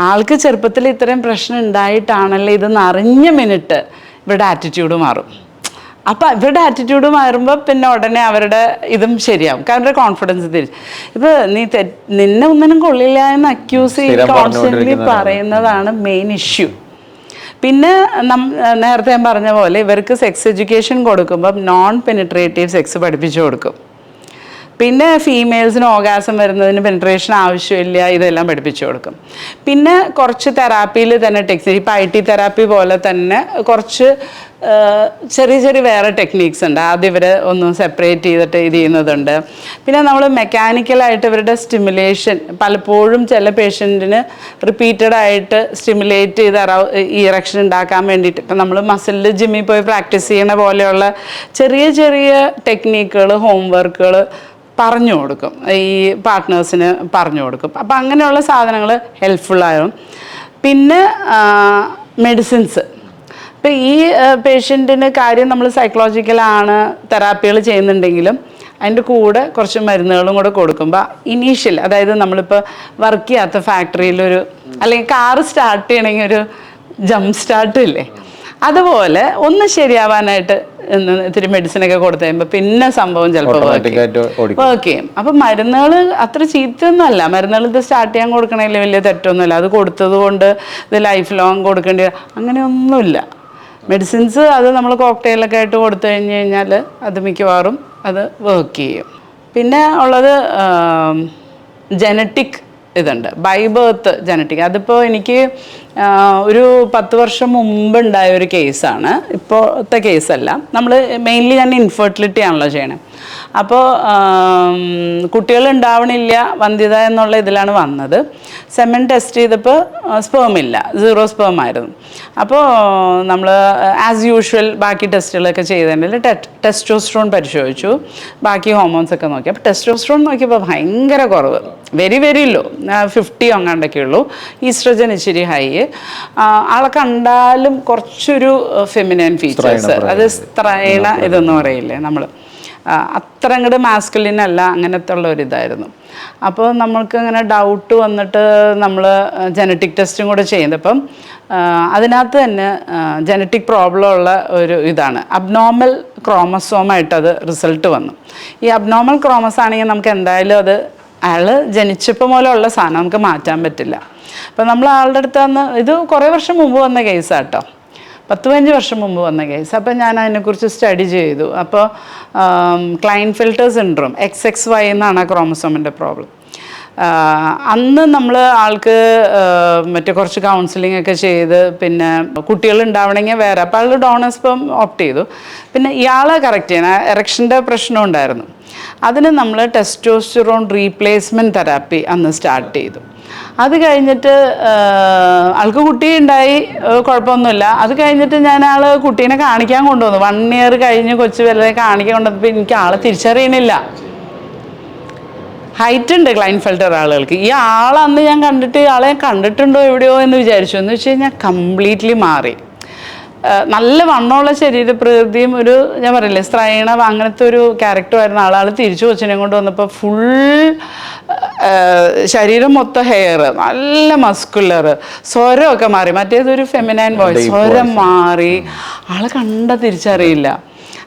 ആൾക്ക് ചെറുപ്പത്തിൽ ഇത്രയും പ്രശ്നം ഉണ്ടായിട്ടാണല്ലേ ഇതെന്ന് അറിഞ്ഞ മിനിറ്റ് ഇവരുടെ ആറ്റിറ്റ്യൂഡ് മാറും. അപ്പം ഇവരുടെ ആറ്റിറ്റ്യൂഡ് മാറുമ്പോൾ പിന്നെ ഉടനെ അവരുടെ ഇതും ശരിയാവും. അവരുടെ കോൺഫിഡൻസ് തിരിച്ച്. ഇപ്പോൾ നിന്നെ ഒന്നിനും കൊള്ളില്ല എന്ന് അക്യൂസ് ചെയ്ത് കോൺസ്റ്റൻ്റ്ലി പറയുന്നതാണ് മെയിൻ ഇഷ്യൂ. പിന്നെ നേരത്തെ ഞാൻ പറഞ്ഞ പോലെ ഇവർക്ക് സെക്സ് എഡ്യൂക്കേഷൻ കൊടുക്കുമ്പം നോൺ പെനിട്രേറ്റീവ് സെക്സ് പഠിപ്പിച്ചു കൊടുക്കും. പിന്നെ ഫീമെയിൽസിന് ഓർഗാസം വരുന്നതിന് പെനിട്രേഷൻ ആവശ്യമില്ല, ഇതെല്ലാം പഠിപ്പിച്ചു കൊടുക്കും. പിന്നെ കുറച്ച് തെറാപ്പിയിൽ തന്നെ ടെക്നിക്ക്, ഇപ്പോൾ IT തെറാപ്പി പോലെ തന്നെ കുറച്ച് ചെറിയ വേറെ ടെക്നീക്സ് ഉണ്ട്. ആദ്യം ഇവർ ഒന്ന് സെപ്പറേറ്റ് ചെയ്തിട്ട് ഇത് ചെയ്യുന്നതുണ്ട്. പിന്നെ നമ്മൾ മെക്കാനിക്കലായിട്ട് ഇവരുടെ സ്റ്റിമുലേഷൻ, പലപ്പോഴും ചില പേഷ്യൻറ്റിന് റിപ്പീറ്റഡായിട്ട് സ്റ്റിമുലേറ്റ് ചെയ്ത് ഈ ഇറക്ഷൻ ഉണ്ടാക്കാൻ വേണ്ടിയിട്ട്, ഇപ്പം നമ്മൾ മസിലിൽ ജിമ്മിൽ പോയി പ്രാക്ടീസ് ചെയ്യണ പോലെയുള്ള ചെറിയ ടെക്നീക്കുകൾ, ഹോംവർക്കുകൾ പറഞ്ഞു കൊടുക്കും, ഈ പാർട്ട്നേഴ്സിന് പറഞ്ഞു കൊടുക്കും. അപ്പം അങ്ങനെയുള്ള സാധനങ്ങൾ ഹെൽപ്ഫുള്ളാകും. പിന്നെ മെഡിസിൻസ്, ഇപ്പം ഈ പേഷ്യൻറ്റിന് കാര്യം നമ്മൾ സൈക്കോളജിക്കലാണ് തെറാപ്പികൾ ചെയ്യുന്നുണ്ടെങ്കിലും അതിൻ്റെ കൂടെ കുറച്ച് മരുന്നുകളും കൂടെ കൊടുക്കുമ്പോൾ ഇനീഷ്യൽ, അതായത് നമ്മളിപ്പോൾ വർക്ക് ചെയ്യാത്ത ഫാക്ടറിയിലൊരു അല്ലെങ്കിൽ കാറ് സ്റ്റാർട്ട് ചെയ്യണമെങ്കിൽ ഒരു ജംപ് സ്റ്റാർട്ട് ഇല്ലേ, അതുപോലെ ഒന്ന് ശരിയാവാനായിട്ട് ഇത്തിരി മെഡിസിനൊക്കെ കൊടുത്തു കഴിയുമ്പോൾ പിന്നെ സംഭവം ചിലപ്പോൾ വർക്ക് ചെയ്യും. അപ്പം മരുന്നുകൾ അത്ര ചീത്തയൊന്നുമല്ല. മരുന്നുകൾ ഇത് സ്റ്റാർട്ട് ചെയ്യാൻ കൊടുക്കണമെങ്കിൽ വലിയ തെറ്റൊന്നുമില്ല. അത് കൊടുത്തത് കൊണ്ട് ഇത് ലൈഫ് ലോങ് കൊടുക്കേണ്ടി അങ്ങനെയൊന്നുമില്ല. മെഡിസിൻസ് അത് നമ്മൾ കോക്ടെയിലൊക്കെ ആയിട്ട് കൊടുത്തു കഴിഞ്ഞാൽ അത് മിക്കവാറും അത് വർക്ക് ചെയ്യും. പിന്നെ ഉള്ളത് ജനറ്റിക് ഇതുണ്ട്, ബൈ ബർത്ത് ജനറ്റിക്. അതിപ്പോൾ എനിക്ക് ഒരു 10 വർഷം മുമ്പ് ഉണ്ടായ ഒരു കേസാണ്, ഇപ്പോഴത്തെ കേസല്ല. നമ്മൾ മെയിൻലി ഞാൻ ഇൻഫെർട്ടിലിറ്റി ആണല്ലോ ചെയ്യണേ. അപ്പോൾ കുട്ടികൾ ഉണ്ടാവണില്ല, വന്ധ്യത എന്നുള്ള ഇതിലാണ് വന്നത്. സെമൻ ടെസ്റ്റ് ചെയ്തപ്പോൾ സ്പേം ഇല്ല, 0 സ്പേം ആയിരുന്നു. അപ്പോൾ നമ്മൾ ആസ് യൂഷ്വൽ ബാക്കി ടെസ്റ്റുകളൊക്കെ ചെയ്തതിൽ ടെസ്റ്റോസ്ട്രോൺ പരിശോധിച്ചു, ബാക്കി ഹോർമോൺസ് ഒക്കെ നോക്കി. അപ്പോൾ ടെസ്റ്റോസ്ട്രോൺ നോക്കിയപ്പോൾ ഭയങ്കര കുറവ്, വെരി വെരി ലോ, 50 അങ്ങാണ്ടൊക്കെ ഉള്ളൂ. ഈസ്ട്രജൻ ഇച്ചിരി ഹൈ. ആളെ കണ്ടാലും കുറച്ചൊരു ഫെമിനൈൻ ഫീച്ചേഴ്സ്, അത് സ്ത്രൈണ ഇതെന്ന് പറയില്ലേ നമ്മൾ, അത്ര അങ്ങോട്ട് മാസ്കുലിൻ അല്ല, അങ്ങനത്തെ ഉള്ള ഒരിതായിരുന്നു. അപ്പോൾ നമ്മൾക്ക് അങ്ങനെ ഡൗട്ട് വന്നിട്ട് നമ്മൾ ജനറ്റിക് ടെസ്റ്റും കൂടെ ചെയ്യുന്നപ്പം അതിനകത്ത് തന്നെ ജനറ്റിക് പ്രോബ്ലം ഉള്ള ഒരു ഇതാണ്, അബ്നോർമൽ ക്രോമസോമായിട്ടത് റിസൾട്ട് വന്നു. ഈ അബ്നോർമൽ ക്രോമസ് ആണെങ്കിൽ നമുക്ക് എന്തായാലും അത് അയാൾ ജനിച്ചപ്പോൾ മൂലമുള്ള സാധനം നമുക്ക് മാറ്റാൻ പറ്റില്ല. അപ്പം നമ്മൾ ആളുടെ അടുത്ത് വന്ന്, ഇത് കുറേ വർഷം മുമ്പ് വന്ന കേസാട്ടോ, 10-15 വർഷം മുമ്പ് വന്ന കേസ്. അപ്പം ഞാൻ അതിനെക്കുറിച്ച് സ്റ്റഡി ചെയ്തു. അപ്പോൾ ക്ലൈൻഫെൽട്ടർ സിൻഡ്രോം, XXY എന്നാണ് ആ ക്രോമസോമിൻ്റെ പ്രോബ്ലം. അന്ന് നമ്മൾ ആൾക്ക് മറ്റേ കുറച്ച് കൗൺസിലിംഗ് ഒക്കെ ചെയ്ത്, പിന്നെ കുട്ടികൾ ഉണ്ടാവണമെങ്കിൽ വേറെ, അപ്പോൾ ആൾ ഡോണേഴ്സ്പം ഓപ്റ്റ് ചെയ്തു. പിന്നെ ഇയാളെ കറക്റ്റ് ചെയ്യണം, എറക്ഷൻ്റെ പ്രശ്നം ഉണ്ടായിരുന്നു. അതിന് നമ്മൾ ടെസ്റ്റോസ്റ്ററോൺ റീപ്ലേസ്മെൻറ്റ് തെറാപ്പി അന്ന് സ്റ്റാർട്ട് ചെയ്തു. അത് കഴിഞ്ഞിട്ട് ആൾക്ക് കുട്ടി ഉണ്ടായി, കുഴപ്പമൊന്നുമില്ല. അത് കഴിഞ്ഞിട്ട് ഞാൻ കുട്ടീനെ കാണിക്കാൻ കൊണ്ടുവന്നു. 1 ഇയർ കഴിഞ്ഞ് കൊച്ചു വലുതെ കാണിക്കാൻ കൊണ്ടുവന്നപ്പോൾ എനിക്ക് ആളെ തിരിച്ചറിയണില്ല. ഹൈറ്റ് ഉണ്ട് ക്ലൈൻഫെൽട്ടർ ആളുകൾക്ക്. ഈ ആളന്ന് ഞാൻ കണ്ടിട്ട് ആളെ കണ്ടിട്ടുണ്ടോ എവിടെയോ എന്ന് വിചാരിച്ചു. എന്ന് വെച്ച് കഴിഞ്ഞാൽ കംപ്ലീറ്റ്ലി മാറി. നല്ല വണ്ണമുള്ള ശരീരപ്രകൃതിയും ഒരു, ഞാൻ പറയില്ലേ, സ്ത്രൈണ അങ്ങനത്തെ ഒരു ക്യാരക്ടറായിരുന്ന ആൾ തിരിച്ചു കൊച്ചിനെ കൊണ്ട് വന്നപ്പോൾ ഫുൾ ശരീരം മൊത്തം ഹെയർ, നല്ല മസ്കുലർ, സ്വരമൊക്കെ മാറി. മറ്റേതൊരു ഫെമിനൈൻ വോയിസ്, സ്വരം മാറി. ആളെ കണ്ട തിരിച്ചറിയില്ല.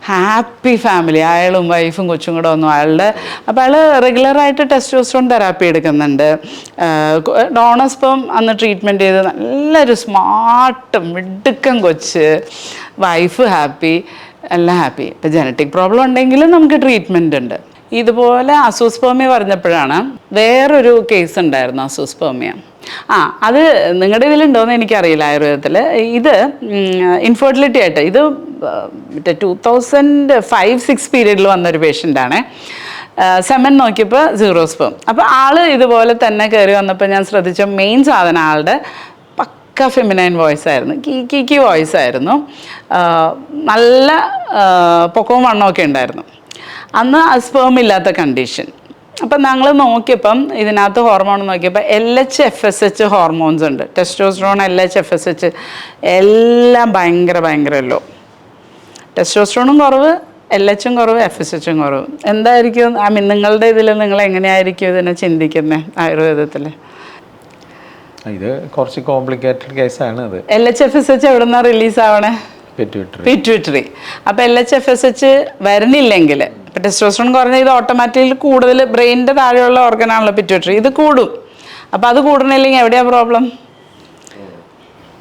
ഹാപ്പി ഫാമിലി, അയാളും വൈഫും കൊച്ചും കൂടെ വന്നു അയാളുടെ. അപ്പോൾ അയാൾ റെഗുലറായിട്ട് ടെസ്റ്റോസ്റ്ററോൺ തെറാപ്പി എടുക്കുന്നുണ്ട്. ഡോണേഴ്സ്പം അന്ന് ട്രീറ്റ്മെൻറ്റ് ചെയ്ത് നല്ലൊരു സ്മാർട്ട് മിടുക്കൻ കൊച്ച്, വൈഫ് ഹാപ്പി, എല്ലാം ഹാപ്പി. ഇപ്പം ജനറ്റിക് പ്രോബ്ലം ഉണ്ടെങ്കിലും നമുക്ക് ട്രീറ്റ്മെൻറ്റ് ഉണ്ട്. ഇതുപോലെ അസൂസ്പേമിയ പറഞ്ഞപ്പോഴാണ് വേറൊരു കേസ് ഉണ്ടായിരുന്നു, അസൂസ്പേമിയ. അത് നിങ്ങളുടെ ഇതിലുണ്ടോയെന്ന് എനിക്കറിയില്ല ആയുർവേദത്തിൽ. ഇത് ഇൻഫെർട്ടിലിറ്റി ആയിട്ട്, ഇത് മറ്റേ 2005-06 പീരീഡിൽ വന്നൊരു പേഷ്യൻ്റാണ്. സെമൻ നോക്കിയപ്പോൾ 0 സ്പേം. അപ്പോൾ ആൾ ഇതുപോലെ തന്നെ കയറി വന്നപ്പോൾ ഞാൻ ശ്രദ്ധിച്ച മെയിൻ സാധനം ആളുടെ പക്ക ഫെമിനൈൻ വോയിസ് ആയിരുന്നു, കീ വോയിസ് ആയിരുന്നു. നല്ല പൊക്കവും വണ്ണമൊക്കെ ഉണ്ടായിരുന്നു. അന്ന് സ്പേം ഇല്ലാത്ത കണ്ടീഷൻ. അപ്പം ഞങ്ങൾ നോക്കിയപ്പം ഇതിനകത്ത് ഹോർമോൺ നോക്കിയപ്പോൾ LH-FSH ഹോർമോൺസ് ഉണ്ട്, ടെസ്റ്റോസ്റ്ററോൺ, LH-FSH എല്ലാം ഭയങ്കര ലോ. ടെസ്റ്റോസ്റ്ററോണും കുറവ്, LH-ഉം കുറവ്, FSH-ഉം കുറവ്. എന്തായിരിക്കും നിങ്ങളുടെ ഇതിൽ നിങ്ങൾ എങ്ങനെയായിരിക്കും ഇതിനെ ചിന്തിക്കുന്നത് ആയുർവേദത്തിൽ? ഇത് കുറച്ച് കോംപ്ലിക്കേറ്റഡ് കേസാണ്. അത് LH-FSH എവിടെ നിന്നാണ് റിലീസ് ആവണേ? പിറ്റ്യൂട്ടറി. അപ്പോൾ LH-FSH വരുന്നില്ലെങ്കിൽ, ഇപ്പം ടെസ്റ്റോസ്റ്ററോൺ കുറഞ്ഞ ഇത് ഓട്ടോമാറ്റിക്കലി കൂടുതൽ ബ്രെയിനിൻ്റെ താഴെയുള്ള ഓർഗനാണല്ലോ പിറ്റ്യൂട്ടറി, ഇത് കൂടും. അപ്പോൾ അത് കൂടണില്ലെങ്കിൽ എവിടെയാണ് പ്രോബ്ലം?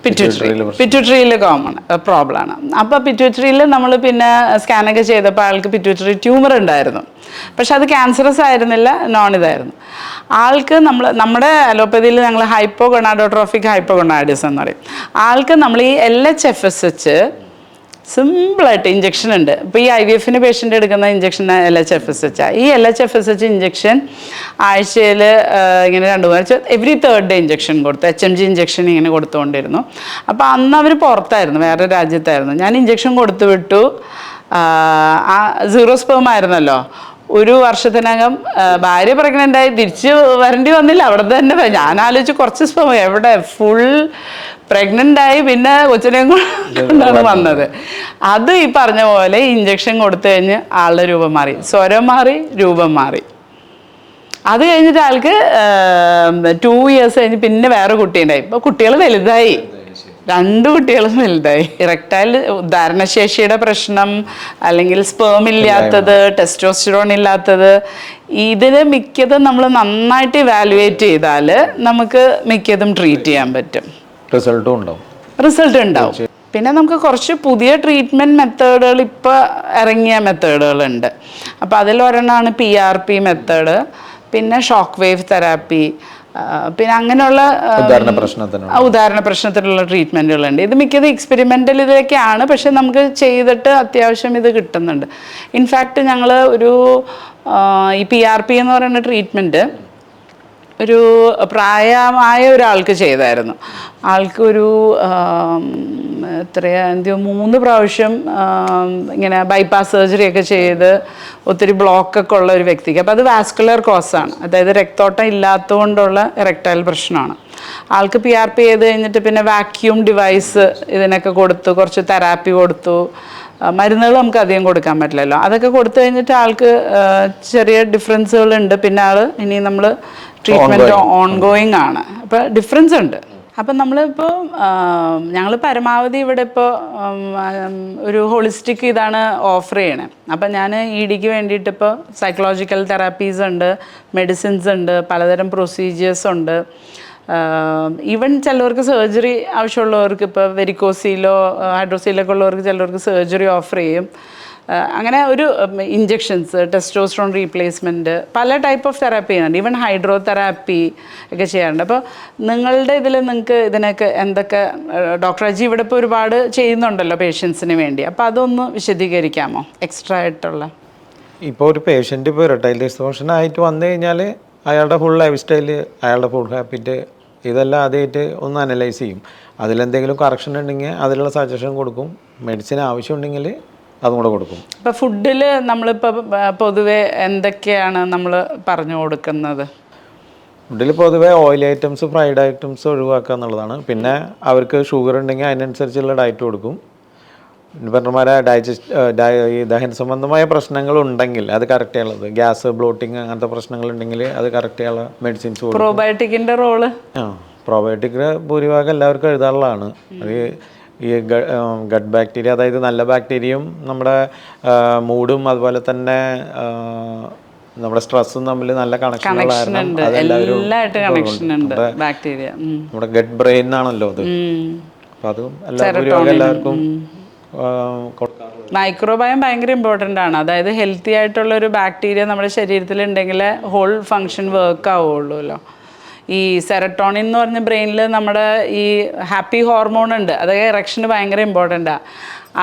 പിറ്റ്യൂട്ടറിയിൽ കോമൺ പ്രോബ്ലമാണ്. അപ്പോൾ പിറ്റ്യൂട്ടറിയിൽ നമ്മൾ പിന്നെ സ്കാനൊക്കെ ചെയ്തപ്പോൾ ആൾക്ക് പിറ്റ്യൂട്ടറി ട്യൂമർ ഉണ്ടായിരുന്നു. പക്ഷെ അത് ക്യാൻസറസ് ആയിരുന്നില്ല, ഇതായിരുന്നു. ആൾക്ക് നമ്മുടെ അലോപ്പതിയിൽ ഞങ്ങൾ ഹൈപ്പോഗൊണാഡോട്രോഫിക് ഹൈപ്പോഗൊണാഡിസം എന്ന് പറയും. ആൾക്ക് നമ്മൾ ഈ LH-FSH സിമ്പിളായിട്ട് ഇഞ്ചക്ഷൻ ഉണ്ട്. ഇപ്പോൾ ഈ IVF-ന് പേഷ്യൻ്റ് എടുക്കുന്ന ഇഞ്ചക്ഷൻ LH-FSH. ഈ LH-FSH ഇഞ്ചക്ഷൻ ആഴ്ചയിൽ ഇങ്ങനെ 2-3 എവറി 3rd ഡേ ഇഞ്ചക്ഷൻ കൊടുത്തു, HMG ഇഞ്ചക്ഷൻ ഇങ്ങനെ കൊടുത്തുകൊണ്ടിരുന്നു. അപ്പോൾ അന്ന് അവർ പുറത്തായിരുന്നു, വേറെ രാജ്യത്തായിരുന്നു. ഞാൻ ഇഞ്ചക്ഷൻ കൊടുത്തു വിട്ടു. 0 സ്പേം ആയിരുന്നല്ലോ. 1 വർഷത്തിനകം ഭാര്യ പ്രഗ്നൻ്റായി, തിരിച്ച് വരേണ്ടി വന്നില്ല, അവിടെ തന്നെ. ഞാൻ ആലോചിച്ച് കുറച്ച് സ്പേം എവിടെ, ഫുൾ പ്രഗ്നൻ്റായി, പിന്നെ കൊച്ചിനെയും കൊണ്ടാണ് വന്നത്. അത് ഈ പറഞ്ഞ പോലെ ഇഞ്ചക്ഷൻ കൊടുത്തു കഴിഞ്ഞ് ആളുടെ രൂപം മാറി, സ്വരം മാറി, രൂപം മാറി. അത് കഴിഞ്ഞിട്ട് ആൾക്ക് 2 ഇയേഴ്സ് കഴിഞ്ഞ് പിന്നെ വേറെ കുട്ടിയുണ്ടായി. ഇപ്പോൾ കുട്ടികൾ വലുതായി, 2 കുട്ടികളും വലുതായി. ഇറക്ടൈൽ ധാരണശേഷിയുടെ പ്രശ്നം, അല്ലെങ്കിൽ സ്പേം ഇല്ലാത്തത്, ടെസ്റ്റോസ്റ്ററോൺ ഇല്ലാത്തത്, ഇതിന് മിക്കതും നമ്മൾ നന്നായിട്ട് ഇവാലുവേറ്റ് ചെയ്താൽ നമുക്ക് മിക്കതും ട്രീറ്റ് ചെയ്യാൻ പറ്റും, റിസൾട്ട് ഉണ്ടാവും. പിന്നെ നമുക്ക് കുറച്ച് പുതിയ ട്രീറ്റ്മെൻറ്റ് മെത്തേഡുകൾ ഇപ്പോൾ ഇറങ്ങിയ മെത്തേഡുകളുണ്ട്. അപ്പോൾ അതിലൊരെണ്ണമാണ് PRP മെത്തേഡ്, പിന്നെ ഷോക്ക് വേവ് തെറാപ്പി, പിന്നെ അങ്ങനെയുള്ള ഉദാഹരണ പ്രശ്നത്തിനുള്ള ട്രീറ്റ്മെൻറ്റുകളുണ്ട്. ഇത് മിക്കത് എക്സ്പെരിമെൻ്റൽ ഇതിലൊക്കെയാണ്, പക്ഷെ നമുക്ക് ചെയ്തിട്ട് അത്യാവശ്യം ഇത് കിട്ടുന്നുണ്ട്. ഇൻഫാക്റ്റ് ഞങ്ങൾ ഒരു ഈ PRP എന്ന് പറയുന്ന ട്രീറ്റ്മെൻറ്റ് ഒരു പ്രായമായ ഒരാൾക്ക് ചെയ്തായിരുന്നു. ആൾക്കൊരു എന്തോ 3 പ്രാവശ്യം ഇങ്ങനെ ബൈപ്പാസ് സർജറി ഒക്കെ ചെയ്ത് ഒത്തിരി ബ്ലോക്കൊക്കെ ഉള്ള ഒരു വ്യക്തിക്ക്. അപ്പോൾ അത് വാസ്കുലർ കോസാണ്, അതായത് രക്തോട്ടം ഇല്ലാത്തതുകൊണ്ടുള്ള എറക്ടൈൽ പ്രശ്നമാണ്. ആൾക്ക് PRP ചെയ്ത് കഴിഞ്ഞിട്ട് പിന്നെ വാക്യൂം ഡിവൈസ് ഇതിനൊക്കെ കൊടുത്തു, കുറച്ച് തെറാപ്പി കൊടുത്തു. മരുന്നുകൾ നമുക്ക് അധികം കൊടുക്കാൻ പറ്റില്ലല്ലോ. അതൊക്കെ കൊടുത്തു കഴിഞ്ഞിട്ട് ആൾക്ക് ചെറിയ ഡിഫറൻസുകളുണ്ട്. പിന്നെ ഇനി നമ്മൾ ട്രീറ്റ്മെൻറ്റ് ഓൺഗോയിങ് ആണ്. അപ്പോൾ ഡിഫറൻസ് ഉണ്ട്. അപ്പം നമ്മളിപ്പോൾ ഞങ്ങൾ പരമാവധി ഇവിടെ ഇപ്പോൾ ഒരു ഹോളിസ്റ്റിക് ഇതാണ് ഓഫർ ചെയ്യണേ. അപ്പം ഞാൻ ED വേണ്ടിയിട്ട് ഇപ്പോൾ സൈക്കോളജിക്കൽ തെറാപ്പീസ് ഉണ്ട്, മെഡിസിൻസ് ഉണ്ട്, പലതരം പ്രൊസീജിയേഴ്സ് ഉണ്ട്. ഈവൻ ചിലവർക്ക് സർജറി ആവശ്യമുള്ളവർക്ക്, ഇപ്പോൾ വെരിക്കോസീലോ ഹൈഡ്രോസീലൊക്കെ ഉള്ളവർക്ക് ചിലവർക്ക് സർജറി ഓഫർ ചെയ്യും. അങ്ങനെ ഒരു ഇഞ്ചെക്ഷൻസ്, ടെസ്റ്റോസ്റ്ററോൺ റീപ്ലേസ്മെൻറ്റ്, പല ടൈപ്പ് ഓഫ് തെറാപ്പി ചെയ്യുന്നുണ്ട്. ഈവൻ ഹൈഡ്രോ തെറാപ്പി ഒക്കെ ചെയ്യാറുണ്ട്. അപ്പോൾ നിങ്ങളുടെ ഇതിൽ നിങ്ങൾക്ക് ഇതിനൊക്കെ എന്തൊക്കെ, ഡോക്ടർ അജി ഇവിടെ ഇപ്പോൾ ഒരുപാട് ചെയ്യുന്നുണ്ടല്ലോ പേഷ്യൻസിന് വേണ്ടി, അപ്പോൾ അതൊന്ന് വിശദീകരിക്കാമോ എക്സ്ട്രാ ആയിട്ടുള്ള? ഇപ്പോൾ ഒരു പേഷ്യൻ്റ് ഇപ്പോൾ ഇറക്ടൈൽ ഡിസ്ഫങ്ഷൻ ആയിട്ട് വന്നു കഴിഞ്ഞാൽ അയാളുടെ ഫുൾ ലൈഫ് സ്റ്റൈല്, അയാളുടെ ഫുഡ് ഹാബിറ്റ്, ഇതെല്ലാം ആദ്യമായിട്ട് ഒന്ന് അനലൈസ് ചെയ്യും. അതിലെന്തെങ്കിലും കറക്ഷൻ ഉണ്ടെങ്കിൽ അതിലുള്ള സജഷൻ കൊടുക്കും. മെഡിസിൻ ആവശ്യമുണ്ടെങ്കിൽ അതും കൂടെ കൊടുക്കും. ഇപ്പോൾ ഫുഡിൽ നമ്മളിപ്പോൾ പൊതുവെ എന്തൊക്കെയാണ് നമ്മൾ പറഞ്ഞു കൊടുക്കുന്നത്? ഫുഡിൽ പൊതുവേ ഓയിൽ ഐറ്റംസ്, ഫ്രൈഡ് ഐറ്റംസ് ഒഴിവാക്കുക എന്നുള്ളതാണ്. പിന്നെ അവർക്ക് ഷുഗർ ഉണ്ടെങ്കിൽ അതിനനുസരിച്ചുള്ള ഡയറ്റ് കൊടുക്കും. പറഞ്ഞമാരെ ഈ ദഹന സംബന്ധമായ പ്രശ്നങ്ങളുണ്ടെങ്കിൽ അത് കറക്റ്റ് ചെയ്യാനുള്ളത്, ഗ്യാസ്, ബ്ലോട്ടിങ് അങ്ങനത്തെ പ്രശ്നങ്ങളുണ്ടെങ്കിൽ അത് കറക്റ്റ് ചെയ്യാനുള്ള മെഡിസിൻസ് കൊടുക്കും. പ്രോബയോട്ടിക്കിൻ്റെ റോള്? പ്രോബയോട്ടിക് ഭൂരിഭാഗം എല്ലാവർക്കും എഴുതാനുള്ളതാണ്. അത് ഈ ഗട്ട് ബാക്ടീരിയ, അതായത് നല്ല ബാക്ടീരിയയും നമ്മുടെ മൂഡും അതുപോലെ തന്നെ നമ്മുടെ സ്ട്രെസ്സും തമ്മിൽ നല്ല കണക്ഷനുകളായിരുന്നു. നമ്മുടെ ഗട്ട് ബ്രെയിൻ ആണല്ലോ അത്. അപ്പം അതും എല്ലാവർക്കും മൈക്രോബയോം ഭയങ്കര ഇമ്പോർട്ടൻ്റ് ആണ്. അതായത് ഹെൽത്തി ആയിട്ടുള്ള ഒരു ബാക്ടീരിയ നമ്മുടെ ശരീരത്തിൽ ഉണ്ടെങ്കിൽ ഹോൾ ഫങ്ഷൻ വർക്ക് ആവുള്ളൂല്ലോ. ഈ സെറട്ടോണിൻ എന്ന് പറഞ്ഞ ബ്രെയിനിൽ നമ്മുടെ ഈ ഹാപ്പി ഹോർമോൺ ഉണ്ട്, അതൊക്കെ ഇറക്ഷന് ഭയങ്കര ഇമ്പോർട്ടൻ്റാണ്.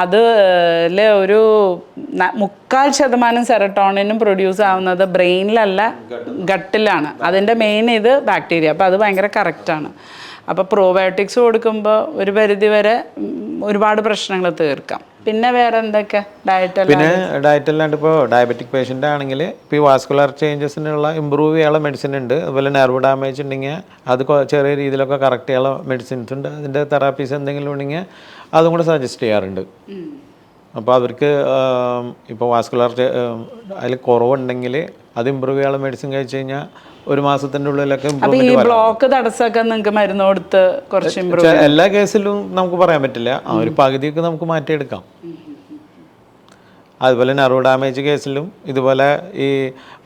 അതിൽ ഒരു 3/4% സെറട്ടോണിനും പ്രൊഡ്യൂസ് ആവുന്നത് ബ്രെയിനിലല്ല, ഗട്ടിലാണ്. അതിൻ്റെ മെയിൻ ഇത് ബാക്ടീരിയ. അപ്പോൾ അത് ഭയങ്കര കറക്റ്റാണ്. അപ്പോൾ പ്രോബയോട്ടിക്സ് കൊടുക്കുമ്പോൾ ഒരു പരിധി വരെ ഒരുപാട് പ്രശ്നങ്ങൾ തീർക്കാം. പിന്നെ വേറെ എന്തൊക്കെ ഡയറ്റ്? പിന്നെ ഡയറ്റ് അല്ലാണ്ട് ഇപ്പോൾ ഡയബറ്റിക് പേഷ്യൻ്റ് ആണെങ്കിൽ ഇപ്പോൾ ഈ വാസ്കുലർ ചേഞ്ചസിനുള്ള ഇമ്പ്രൂവ് ചെയ്യാനുള്ള മെഡിസിൻ ഉണ്ട്. അതുപോലെ നെർവ് ഡാമേജ് ഉണ്ടെങ്കിൽ അത് ചെറിയ രീതിയിലൊക്കെ കറക്റ്റ് ചെയ്യാനുള്ള മെഡിസിൻസ് ഉണ്ട്. അതിൻ്റെ തെറാപ്പീസ് എന്തെങ്കിലും ഉണ്ടെങ്കിൽ അതും കൂടെ സജസ്റ്റ് ചെയ്യാറുണ്ട്. അപ്പോൾ അവർക്ക് ഇപ്പോൾ വാസ്കുലർ അതിൽ കുറവുണ്ടെങ്കിൽ അത് ഇമ്പ്രൂവ് ചെയ്യാനുള്ള മെഡിസിൻ കഴിച്ചു കഴിഞ്ഞാൽ 1 മാസത്തിൻ്റെ ഉള്ളിലൊക്കെ ബ്ലോക്ക് തടസ്സമൊക്കെ നിങ്ങൾക്ക് മരുന്ന് കൊടുത്ത് കുറച്ച് ഇമ്പ്രൂവ്? എല്ലാ കേസിലും നമുക്ക് പറയാൻ പറ്റില്ല, ഒരു പകുതിയൊക്കെ നമുക്ക് മാറ്റിയെടുക്കാം. അതുപോലെ നെർവ് ഡാമേജ് കേസിലും ഇതുപോലെ ഈ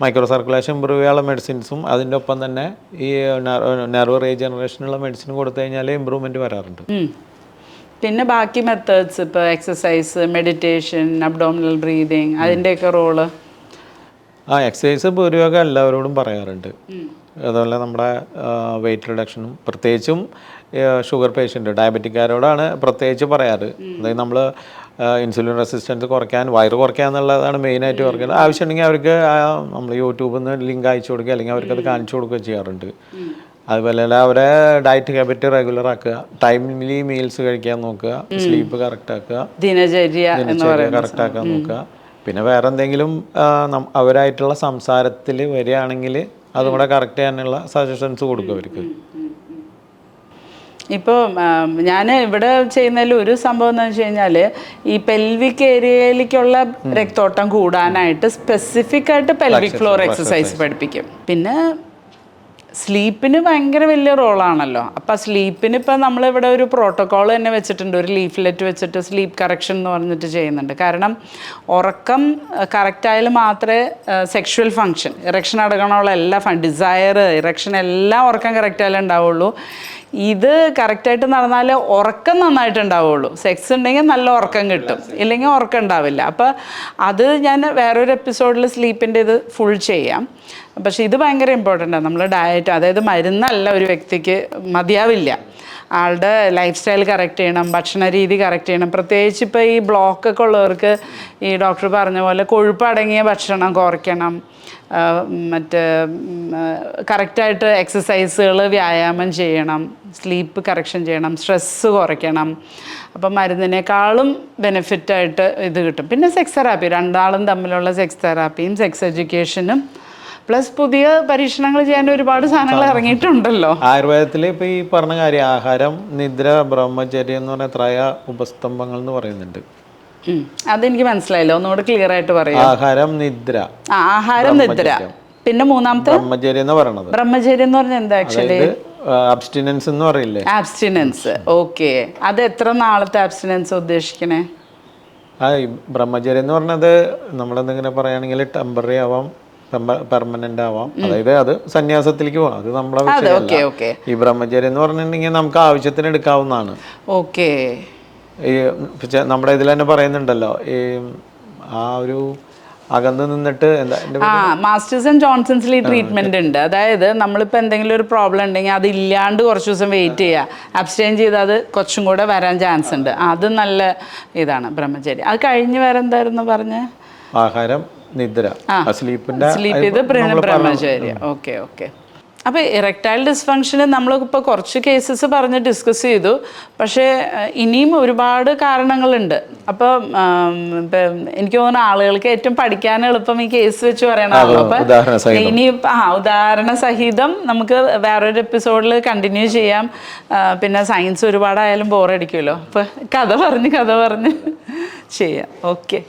മൈക്രോ സർക്കുലേഷൻ ഇമ്പ്രൂവ് ചെയ്യാനുള്ള മെഡിസിൻസും അതിൻ്റെ ഒപ്പം തന്നെ ഈ നെർവ് റീജനറേഷനുള്ള മെഡിസിൻ കൊടുത്തു കഴിഞ്ഞാൽ ഇമ്പ്രൂവ്മെൻറ്റ് വരാറുണ്ട്. പിന്നെ ബാക്കി മെത്തേഡ്സ്, ഇപ്പോൾ എക്സസൈസ്, മെഡിറ്റേഷൻ, അബ്ഡോമിനൽ ബ്രീതിങ്, അതിൻ്റെയൊക്കെ റോള്? എക്സസൈസ് ഭൂരിഭാഗം എല്ലാവരോടും പറയാറുണ്ട്. അതുപോലെ നമ്മുടെ വെയിറ്റ് റിഡക്ഷനും, പ്രത്യേകിച്ചും ഷുഗർ പേഷ്യൻ്റ്, ഡയബറ്റിക്കാരോടാണ് പ്രത്യേകിച്ച് പറയാറ്. അതായത് നമ്മൾ ഇൻസുലിൻ റെസിസ്റ്റൻസ് കുറയ്ക്കാൻ, വയറ് കുറയ്ക്കുക എന്നുള്ളതാണ് മെയിനായിട്ട് കുറയ്ക്കുന്നത്. ആവശ്യമുണ്ടെങ്കിൽ അവർക്ക് നമ്മൾ യൂട്യൂബിൽ നിന്ന് ലിങ്ക് അയച്ചു കൊടുക്കുക, അല്ലെങ്കിൽ അവർക്കത് കാണിച്ചു കൊടുക്കുകയും ചെയ്യാറുണ്ട്. അതുപോലെ അവരെ ഡയറ്റ് ഹാബിറ്റ് റെഗുലർ ആക്കുക, ടൈംലി മീൽസ് കഴിക്കാൻ നോക്കുക, സ്ലീപ്പ് കറക്റ്റ് ആക്കുക, ദിനചര്യ കറക്റ്റ് ആക്കാൻ നോക്കുക. പിന്നെ വേറെ എന്തെങ്കിലും അവരായിട്ടുള്ള സംസാരത്തിൽ വരികയാണെങ്കിൽ അതും കൂടെ കറക്റ്റ് ചെയ്യാനുള്ള സജഷൻസ് കൊടുക്കും അവർക്ക്. ഇപ്പോൾ ഞാൻ ഇവിടെ ചെയ്യുന്നതിൽ ഒരു സംഭവം എന്ന് വെച്ച് കഴിഞ്ഞാൽ, ഈ പെൽവിക് ഏരിയയിലേക്കുള്ള രക്തോട്ടം കൂടാനായിട്ട് സ്പെസിഫിക് ആയിട്ട് പെൽവിക് ഫ്ലോർ എക്സസൈസ് പഠിപ്പിക്കും. പിന്നെ സ്ലീപ്പിന് ഭയങ്കര വലിയ റോളാണല്ലോ. അപ്പോൾ സ്ലീപ്പിന് ഇപ്പോൾ നമ്മളിവിടെ ഒരു പ്രോട്ടോക്കോൾ തന്നെ വെച്ചിട്ടുണ്ട്, ഒരു ലീഫ്ലെറ്റ് വെച്ചിട്ട് സ്ലീപ്പ് കറക്ഷൻ എന്ന് പറഞ്ഞിട്ട് ചെയ്യുന്നുണ്ട്. കാരണം ഉറക്കം കറക്റ്റായാലും മാത്രമേ സെക്ഷുവൽ ഫങ്ഷൻ, ഇറക്ഷൻ അടങ്ങണമുള്ള എല്ലാ ഡിസയർ, ഇറക്ഷൻ എല്ലാം ഉറക്കം കറക്റ്റായാലും ഉണ്ടാവുള്ളൂ. ഇത് കറക്റ്റായിട്ട് നടന്നാൽ ഉറക്കം നന്നായിട്ടുണ്ടാവുള്ളൂ. സെക്സ് ഉണ്ടെങ്കിൽ നല്ല ഉറക്കം കിട്ടും, ഇല്ലെങ്കിൽ ഉറക്കം ഉണ്ടാവില്ല. അപ്പോൾ അത് ഞാൻ വേറൊരു എപ്പിസോഡിൽ സ്ലീപ്പിൻ്റെ ഇത് ഫുൾ ചെയ്യാം. പക്ഷേ ഇത് ഭയങ്കര ഇമ്പോർട്ടൻ്റ് ആണ്. നമ്മൾ ഡയറ്റ്, അതായത് മരുന്നല്ല ഒരു വ്യക്തിക്ക് മതിയാവില്ല. ആളുടെ ലൈഫ് സ്റ്റൈൽ കറക്റ്റ് ചെയ്യണം, ഭക്ഷണ രീതി കറക്റ്റ് ചെയ്യണം. പ്രത്യേകിച്ച് ഇപ്പോൾ ഈ ബ്ലോക്കൊക്കെ ഉള്ളവർക്ക് ഈ ഡോക്ടർ പറഞ്ഞ പോലെ കൊഴുപ്പടങ്ങിയ ഭക്ഷണം കുറയ്ക്കണം, മറ്റ് കറക്റ്റായിട്ട് എക്സസൈസുകൾ, വ്യായാമം ചെയ്യണം, സ്ലീപ്പ് കറക്ഷൻ ചെയ്യണം, സ്ട്രെസ്സ് കുറയ്ക്കണം. അപ്പം മരുന്നിനേക്കാളും ബെനിഫിറ്റായിട്ട് ഇത് കിട്ടും. പിന്നെ സെക്സ് തെറാപ്പി, രണ്ടാളും തമ്മിലുള്ള സെക്സ് തെറാപ്പിയും സെക്സ് എഡ്യൂക്കേഷനും പ്ലസ് പുതിയ പരീക്ഷണങ്ങൾ ചെയ്യാൻ ഒരുപാട് സാധനങ്ങൾ ഇറങ്ങിയിട്ടുണ്ടല്ലോ. ആയുർവേദത്തിൽ ഇപ്പൊ ഈ പറഞ്ഞ കാര്യം ആഹാരം, നിദ്ര, ബ്രഹ്മചര്യം എന്ന് പറഞ്ഞ എത്രയ ഉപസ്തംഭങ്ങൾ എന്ന് പറയുന്നുണ്ട്. അതെനിക്ക് മനസ്സിലായില്ല, ഒന്നുകൂടെ ക്ലിയർ ആയിട്ട് പറയാം. ആഹാരം, നിദ്ര. ആഹാരം, നിദ്ര. പിന്നെ മൂന്നാമത്തെ ബ്രഹ്മചര്യം എന്ന് പറയുന്നത്. ബ്രഹ്മചര്യം എന്ന് പറഞ്ഞാൽ എന്താ ആക്ച്വലി? അബ്സ്റ്റിനൻസ് എന്ന് പറയില്ലേ? ആബ്സ്റ്റിനൻസ്. ഓക്കെ, അത് എത്ര നാളത്തെ ആബ്സ്റ്റിനൻസ് ഉദ്ദേശിക്കണേ? ബ്രഹ്മചര്യം എന്ന് പറഞ്ഞത് നമ്മളെന്തെങ്കിലും പറയുകയാണെങ്കിൽ ടെമ്പററി ആവാം, പെർമനന്റ് ആവാം. അതായത് അത് സന്യാസത്തിലേക്ക് പോകാം, അത് നമ്മളെ വിഷയമല്ല. ഈ ബ്രഹ്മചര്യം എന്ന് പറഞ്ഞിട്ടുണ്ടെങ്കിൽ നമുക്ക് ആവശ്യത്തിന് എടുക്കാവുന്നതാണ്. ഓക്കെ. ഈ നമ്മുടെ ഇതിൽ തന്നെ പറയുന്നുണ്ടല്ലോ, ഈ ആ ഒരു അകന്ന് നിന്നിട്ട് മാസ്റ്റേഴ്സ് ആൻഡ് ജോൺസൺസിൽ ഈ ട്രീറ്റ്മെന്റ് ഉണ്ട്. അതായത് നമ്മളിപ്പോൾ എന്തെങ്കിലും ഒരു പ്രോബ്ലം ഉണ്ടെങ്കിൽ അത് ഇല്ലാണ്ട് കുറച്ച് ദിവസം വെയിറ്റ് ചെയ്യുക, അബ്സ്റ്റൈൻ ചെയ്താൽ അത് കുറച്ചും കൂടെ വരാൻ ചാൻസ് ഉണ്ട്. അത് നല്ല ഇതാണ് ബ്രഹ്മചര്യം. അത് കഴിഞ്ഞ് വേറെ എന്തായിരുന്നു പറഞ്ഞേ? ആഹാരം, നിദ്ര, സ്ലീപ്പ് ഇത് ബ്രഹ്മചര്യം. Okay okay. അപ്പോൾ ഇറക്ടൈൽ ഡിസ്ഫങ്ഷന് നമ്മളിപ്പോൾ കുറച്ച് കേസസ് പറഞ്ഞ് ഡിസ്കസ് ചെയ്തു. പക്ഷേ ഇനിയും ഒരുപാട് കാരണങ്ങളുണ്ട്. അപ്പോൾ ഇപ്പം എനിക്ക് തോന്നുന്നു ആളുകൾക്ക് ഏറ്റവും പഠിക്കാൻ എളുപ്പം ഈ കേസ് വെച്ച് പറയണമല്ലോ. അപ്പം ഇനി ഉദാഹരണ സഹിതം നമുക്ക് വേറൊരു എപ്പിസോഡിൽ കണ്ടിന്യൂ ചെയ്യാം. പിന്നെ സയൻസ് ഒരുപാടായാലും ബോറടിക്കുമല്ലോ. അപ്പോൾ കഥ പറഞ്ഞ് ചെയ്യാം. ഓക്കെ.